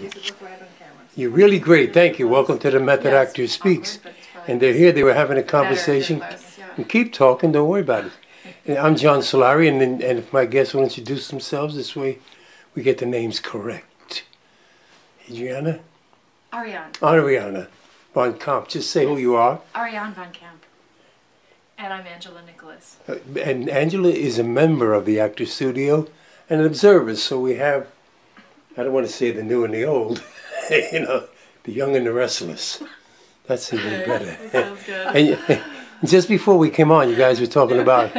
use it before I have on camera. You're really great. Thank you. Welcome to the Method Actor Speaks. And they're here. They were having a conversation. And keep talking. Don't worry about it. And I'm John Solari, and if my guests will introduce themselves, this way we get the names correct. Adriana? Ariane Von Kamp. Just say who you are. Ariane Von Kamp. And I'm Angela Nicholas. And Angela is a member of the Actor Studio and an observer. So we have, I don't want to say the new and the old, you know, the young and the restless. That's even better. That sounds good. And just before we came on, you guys were talking about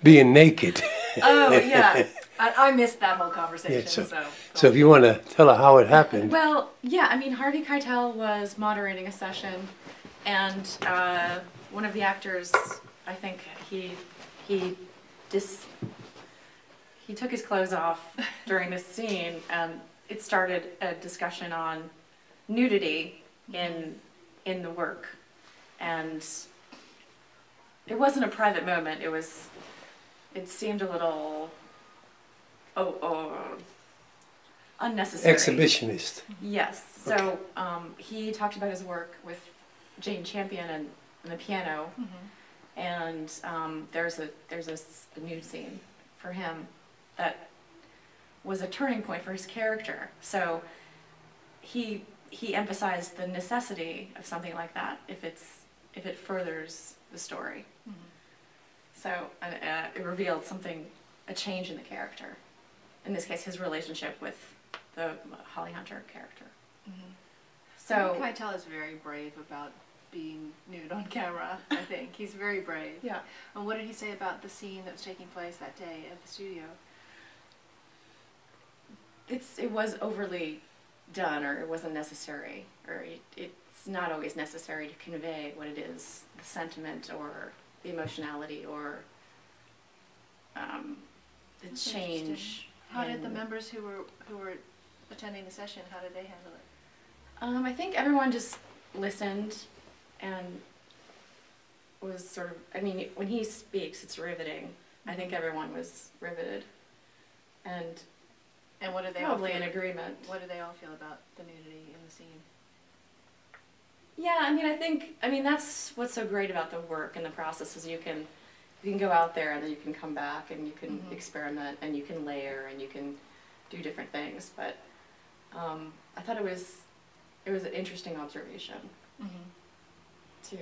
being naked. Oh, yeah. I missed that whole conversation. Yeah, so if you want to tell her how it happened. Well, yeah, I mean, Harvey Keitel was moderating a session, and one of the actors, I think he took his clothes off during this scene, and it started a discussion on nudity in the work. And it wasn't a private moment. It seemed a little unnecessary. Exhibitionist. Yes. So he talked about his work with Jane Champion and the piano, and there's a nude scene for him that was a turning point for his character. So he emphasized the necessity of something like that if it furthers the story. So it revealed a change in the character. In this case, his relationship with the Holly Hunter character. So Keitel is very brave about being nude on camera. I think he's very brave. Yeah. And what did he say about the scene that was taking place that day at the studio? it was overly done, or it wasn't necessary, or it's not always necessary to convey what it is, the sentiment or the emotionality or the change. How did the members who were attending the session, how did they handle it? I think everyone just listened and was sort of, I mean, when he speaks, it's riveting. I think everyone was riveted. And what did they probably all feel, in agreement. What do they all feel about the nudity in the scene? Yeah, I mean, that's what's so great about the work and the process is you can go out there and then you can come back and you can experiment and you can layer and you can do different things. But I thought it was an interesting observation to.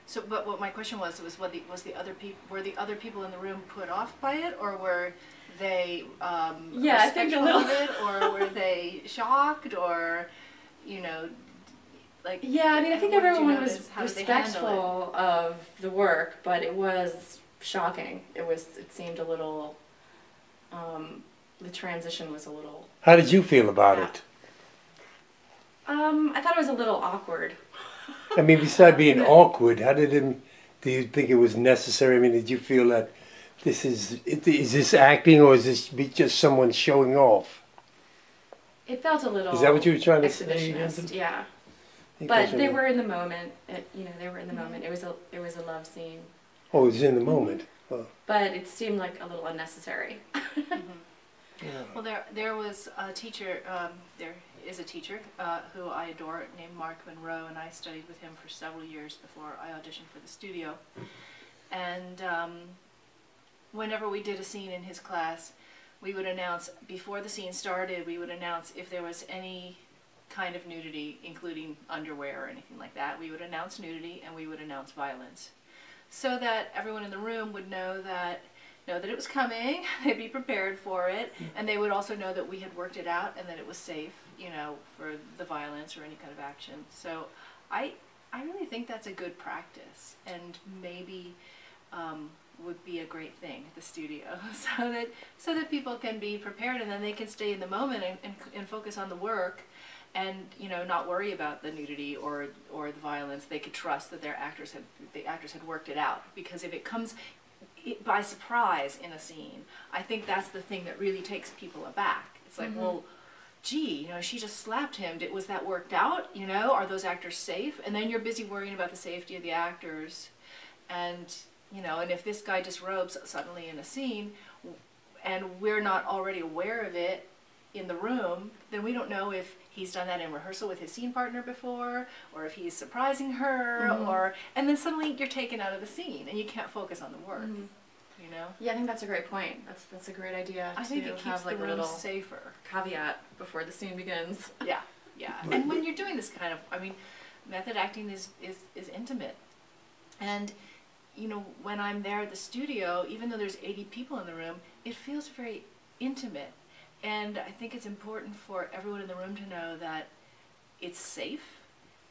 So, but what my question was were the other people in the room put off by it, or were they yeah, I think a little of it, or were they shocked, or like? Yeah, I mean, I think everyone was respectful of the work, but it was shocking. It seemed a little. The transition was a little. How did you feel about it? I thought it was a little awkward. I mean, besides being awkward, do you think it was necessary? I mean, did you feel that is this acting, or is this just someone showing off? It felt a little. Is that what you were trying to say? Exhibitionist, yeah. But they were in the moment. They were in the moment. It was a love scene. Oh, it was in the moment. Oh. But it seemed like a little unnecessary. Yeah. Well, there was a teacher. There is a teacher who I adore named Mark Monroe, and I studied with him for several years before I auditioned for the studio. And whenever we did a scene in his class, we would announce, before the scene started, we would announce if there was any kind of nudity, including underwear or anything like that. We would announce nudity and we would announce violence, so that everyone in the room would know that it was coming, they'd be prepared for it, and they would also know that we had worked it out and that it was safe, for the violence or any kind of action. So I really think that's a good practice, and maybe would be a great thing at the studio, so that people can be prepared, and then they can stay in the moment and focus on the work, and not worry about the nudity or the violence. They could trust that the actors had worked it out, because if it comes by surprise in a scene, I think that's the thing that really takes people aback. It's like, well, gee, she just slapped him. Was that worked out? Are those actors safe? And then you're busy worrying about the safety of the actors, and and if this guy disrobes suddenly in a scene, and we're not already aware of it, in the room, then we don't know if he's done that in rehearsal with his scene partner before, or if he's surprising her, or and then suddenly you're taken out of the scene and you can't focus on the work. You know? Yeah, I think that's a great point. That's a great idea. I think it keeps have like the a room little safer. caveat before the scene begins. Yeah, yeah. And when you're doing this kind of, I mean, method acting is intimate. And, you know, when I'm there at the studio, even though there's 80 people in the room, it feels very intimate. And I think it's important for everyone in the room to know that it's safe.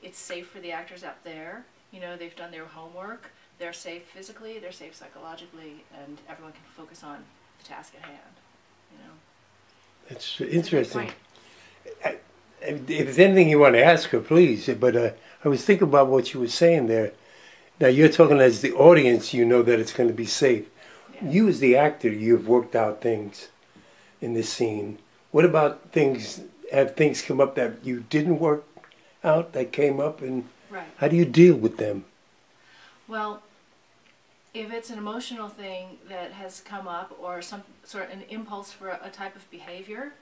It's safe for the actors out there. You know, they've done their homework. They're safe physically, they're safe psychologically, and everyone can focus on the task at hand, you know. That's interesting. If there's anything you want to ask her, please. But I was thinking about what you were saying there. Now, you're talking as the audience, you know that it's going to be safe. Yeah. You as the actor, you've worked out things in this scene. What about things, have things come up that you didn't work out, that came up, and how do you deal with them? Well, if it's an emotional thing that has come up or some sort of an impulse for a type of behavior,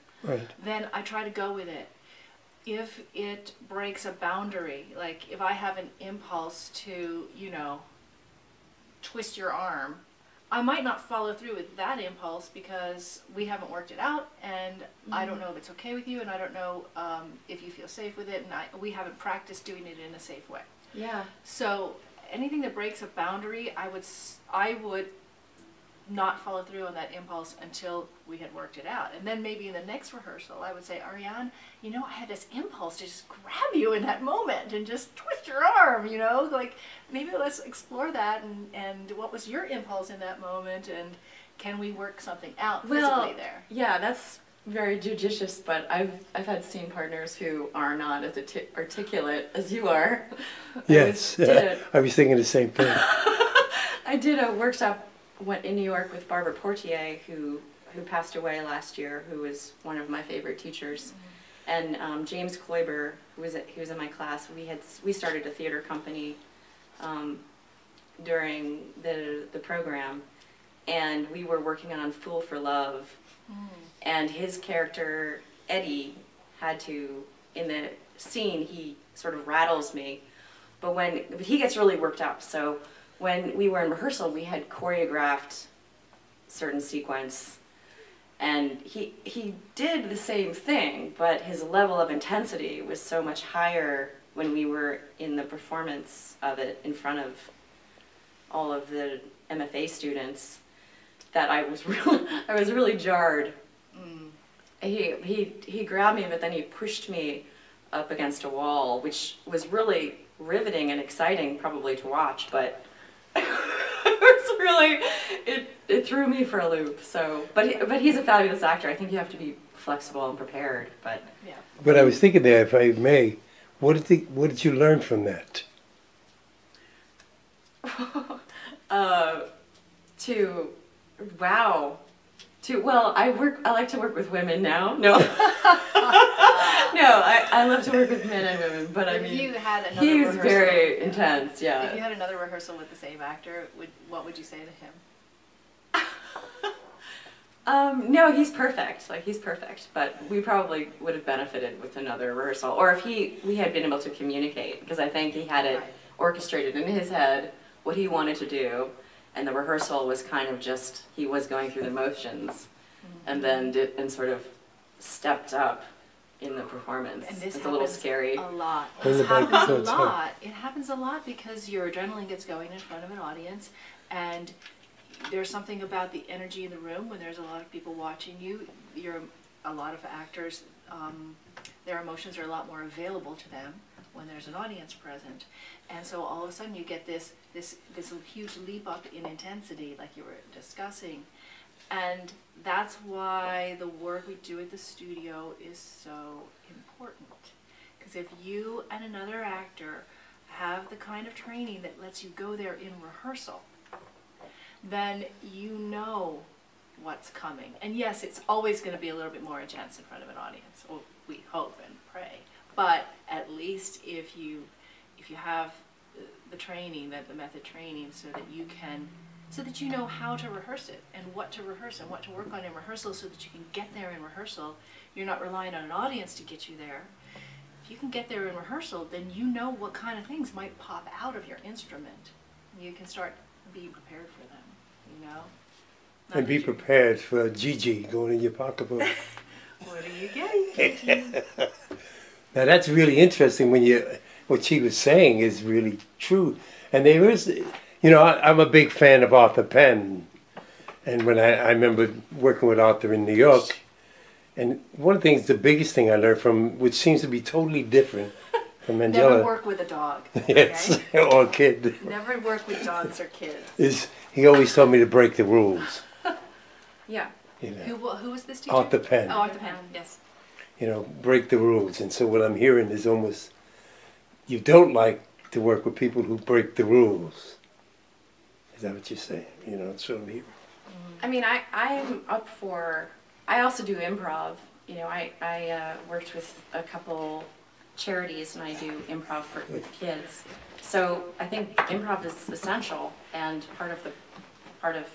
then I try to go with it. If it breaks a boundary, like if I have an impulse to, you know, twist your arm, I might not follow through with that impulse because we haven't worked it out, and I don't know if it's okay with you, and I don't know if you feel safe with it, and we haven't practiced doing it in a safe way. Yeah. So anything that breaks a boundary, I would not follow through on that impulse until we had worked it out. And then maybe in the next rehearsal, I would say, Ariane, you know, I had this impulse to just grab you in that moment and just twist your arm, you know, like maybe let's explore that, and what was your impulse in that moment, and can we work something out physically there? Yeah, that's very judicious, but I've had scene partners who are not as articulate as you are. Yes, I was thinking the same thing. I did a workshop in New York with Barbara Portier, who passed away last year, who was one of my favorite teachers, and James Kloiber, who was in my class. We started a theater company during the program, and we were working on Fool for Love. And his character, Eddie, had to, in the scene, he sort of rattles me, but he gets really worked up. So when we were in rehearsal, we had choreographed certain sequence, and he did the same thing, but his level of intensity was so much higher when we were in the performance of it in front of all of the MFA students that I was really jarred. He grabbed me, but then he pushed me up against a wall, which was really riveting and exciting probably to watch, but it threw me for a loop. So, but he's a fabulous actor. I think you have to be flexible and prepared. But yeah. But I was thinking there, if I may, what did you learn from that? Well, I like to work with women now. No. No, I love to work with men and women, but I mean, he's very intense, yeah. If you had another rehearsal with the same actor, what would you say to him? No, he's perfect. Like, he's perfect, but we probably would have benefited with another rehearsal, or if we had been able to communicate, because I think he had it orchestrated in his head what he wanted to do. And the rehearsal was kind of just, he was going through the motions, and then sort of stepped up in the performance. And this it's a little scary. A lot. This happens a lot. It happens a lot because your adrenaline gets going in front of an audience, and there's something about the energy in the room when there's a lot of people watching you. A lot of actors, their emotions are a lot more available to them when there's an audience present. And so all of a sudden you get this huge leap up in intensity, like you were discussing. And that's why the work we do at the studio is so important. Because if you and another actor have the kind of training that lets you go there in rehearsal, then you know what's coming. And yes, it's always going to be a little bit more intense in front of an audience, or we hope and pray. But at least if you have the training, the method training, so that you can so that you know how to rehearse it and what to rehearse and what to work on in rehearsal so that you can get there in rehearsal. You're not relying on an audience to get you there. If you can get there in rehearsal, then you know what kind of things might pop out of your instrument. You can start being prepared for them, you know? Not And be that you- prepared for Gigi going in your pocketbook. What are you getting? Now that's really interesting what she was saying is really true. And there is, you know, I'm a big fan of Arthur Penn. And when I remember working with Arthur in New York, and one of the things, the biggest thing I learned from, which seems to be totally different from Angela. Never work with a dog. Yes, Okay? or a kid. Never work with dogs or kids. Is he always told me to break the rules. Yeah. You know, Who was this teacher? Arthur Penn. Oh, Arthur Penn, yes. You know, break the rules. And so what I'm hearing is almost, you don't like to work with people who break the rules. Is that what you're saying? You know, it's what I'm hearing. I mean, I'm up for, I also do improv. You know, I worked with a couple charities and I do improv with kids. So I think improv is essential and part of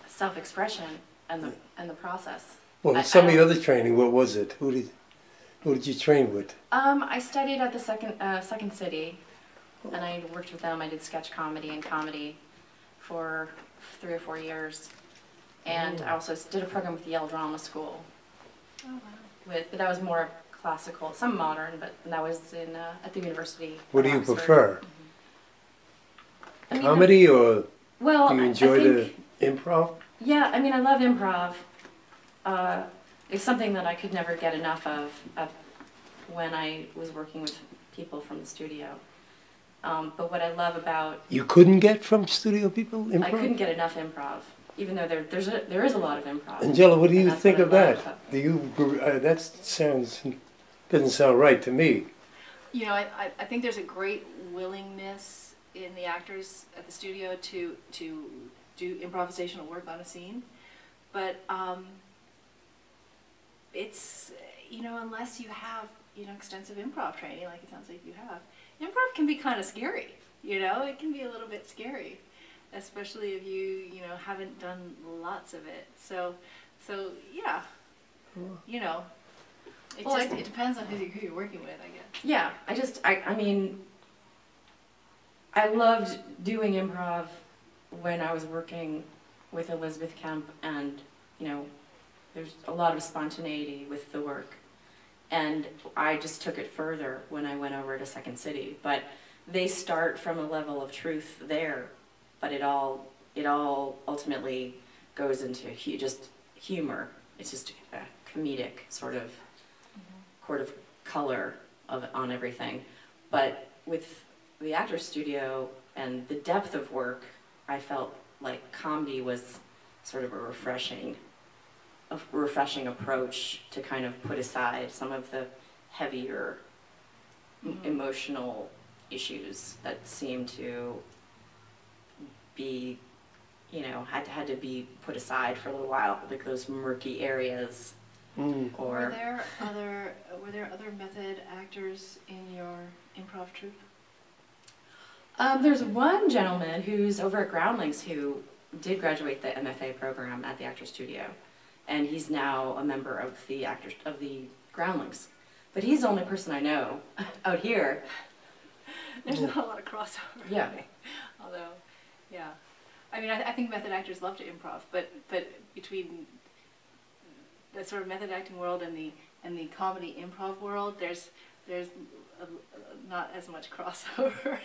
self-expression and the process. Well, some of the other training, what was it? Who did you train with? I studied at the Second City, and I worked with them. I did sketch comedy and comedy for 3 or 4 years, and I also did a program with the Yale Drama School. Oh, wow. But that was more classical, some modern, but that was in at the University. What do of you Oxford. prefer? I mean, Comedy or well, do you I enjoy think, the improv? Yeah, I mean, I love improv. It's something that I could never get enough of when I was working with people from the studio. But what I love about... You couldn't get from studio people improv? I couldn't get enough improv, even though there is a lot of improv. Angela, what do And you that's think what of I that? love. Do you, doesn't sound right to me. You know, I think there's a great willingness in the actors at the studio to do improvisational work on a scene, but it's, you know, unless you have, you know, extensive improv training like it sounds like you have, improv can be kind of scary, you know, it can be a little bit scary, especially if you know, haven't done lots of it. So yeah, you know, it depends on who you're working with, I guess. Yeah, I mean, I loved doing improv when I was working with Elizabeth Kemp, and, you know, there's a lot of spontaneity with the work. And I just took it further when I went over to Second City. But they start from a level of truth there, but it all ultimately goes into just humor. It's just a comedic sort of color on everything. But with the Actors Studio and the depth of work, I felt like comedy was sort of a refreshing approach to kind of put aside some of the heavier emotional issues that seem to be, you know, had to be put aside for a little while, like those murky areas. Were there other method actors in your improv troupe? There's one gentleman who's over at Groundlings who did graduate the MFA program at the Actors Studio, and he's now a member of the Groundlings. But he's the only person I know out here. There's not a lot of crossover. Yeah. Although, yeah, I mean, I think method actors love to improv, but between the sort of method acting world and the comedy improv world, there's not as much crossover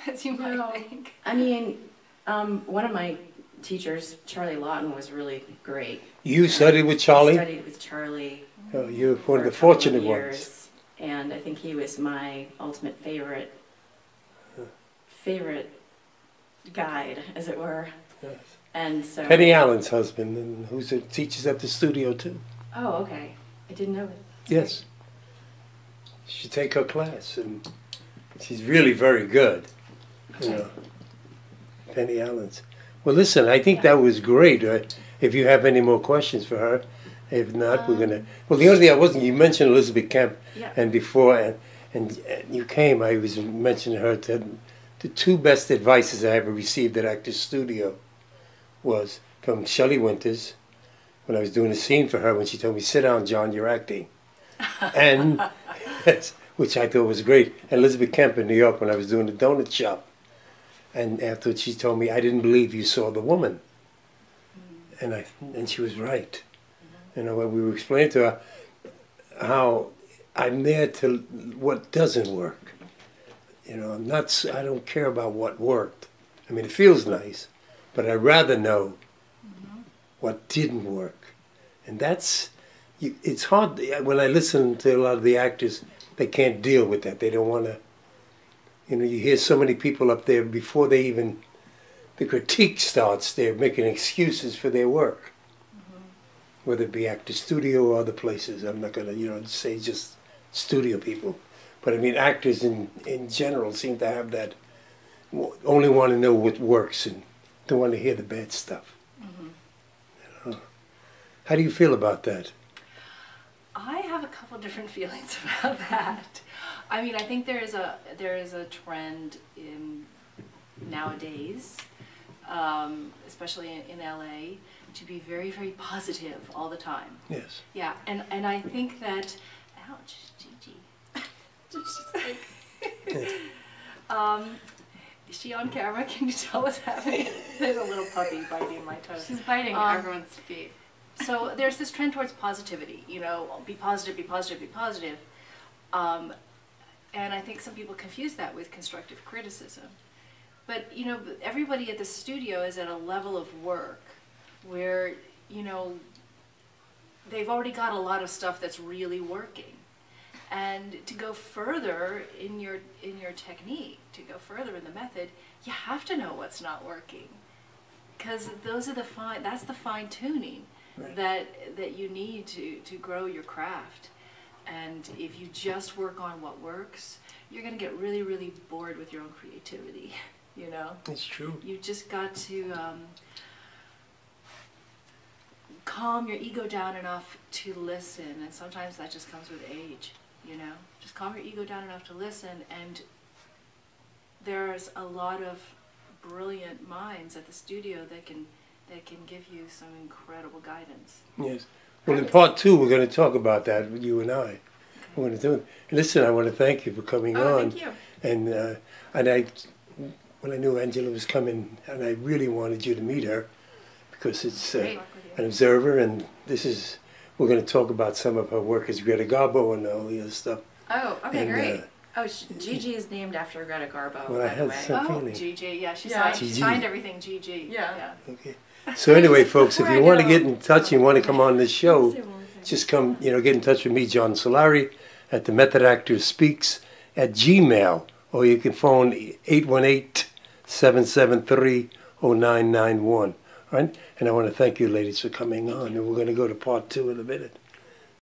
as you might think. I mean, one of my teachers, Charlie Lawton, was really great. You studied with Charlie? I studied with Charlie. Oh, you're one for of the a couple of fortunate years, ones. And I think he was my ultimate favorite guide, as it were. Yes. And so. Penny Allen's husband, and who's teaches at the studio too. Oh, okay. I didn't know that. Yes. You should take her class, and she's really very good. You know, Penny Allen's. Well, listen, I think that was great. If you have any more questions for her, if not, we're gonna. Well, the only thing you mentioned Elizabeth Kemp, Yeah. and before, and you came, I was mentioning her to the two best advices I ever received at Actors Studio was from Shelley Winters, when I was doing a scene for her, when she told me, "Sit down, John, you're acting." And, which I thought was great. And Elizabeth Kemp in New York, when I was doing the donut shop. And afterwards she told me, "I didn't believe you saw the woman." And she was right. You know, when we were explaining to her how I'm there to what doesn't work. You know, I don't care about what worked. I mean, it feels nice, but I'd rather know what didn't work. And it's hard. When I listen to a lot of the actors, they can't deal with that. They don't want to, you know, you hear so many people up there before they even, the critique starts, they're making excuses for their work. Whether it be Actors Studio or other places. I'm not going to, you know, say just studio people. But I mean, actors in general seem to have that, only want to know what works and don't want to hear the bad stuff. You know? How do you feel about that? I have a couple different feelings about that. I mean, I think there is a trend nowadays, especially in LA, to be very, very positive all the time. Yes. Yeah, and I think that, ouch, Gigi. She's like, is she on camera? Can you tell what's happening? There's a little puppy biting my toes. She's biting everyone's feet. So there's this trend towards positivity, you know, be positive, be positive, be positive. And I think some people confuse that with constructive criticism. But, you know, everybody at the studio is at a level of work where, you know, they've already got a lot of stuff that's really working. And to go further in your technique, to go further in the method, you have to know what's not working. Because those are that's the fine tuning. Right. that you need to grow your craft. And if you just work on what works, you're going to get really, really bored with your own creativity, you know? It's true. You just got to calm your ego down enough to listen, and sometimes that just comes with age, you know? Just calm your ego down enough to listen, and there's a lot of brilliant minds at the studio that can give you some incredible guidance. Yes. Well, in part 2, we're going to talk about that with you and I. Okay. We're going to do it. And listen, I want to thank you for coming on. Thank you. And when I knew Angela was coming, and I really wanted you to meet her, because it's an observer, and we're going to talk about some of her work as Greta Garbo and all the other stuff. Oh, okay, great. Gigi is named after Greta Garbo, well, by the way. feeling. Gigi, yeah, she Gigi. signed everything Gigi. Yeah. Okay. So anyway, folks, if you want to get in touch and want to come on this show, just come, you know, get in touch with me, John Solari, at the Method Actors Speaks at Gmail, or you can phone 818-773-0991. Right? And I want to thank you, ladies, for coming on. And we're going to go to part 2 in a minute.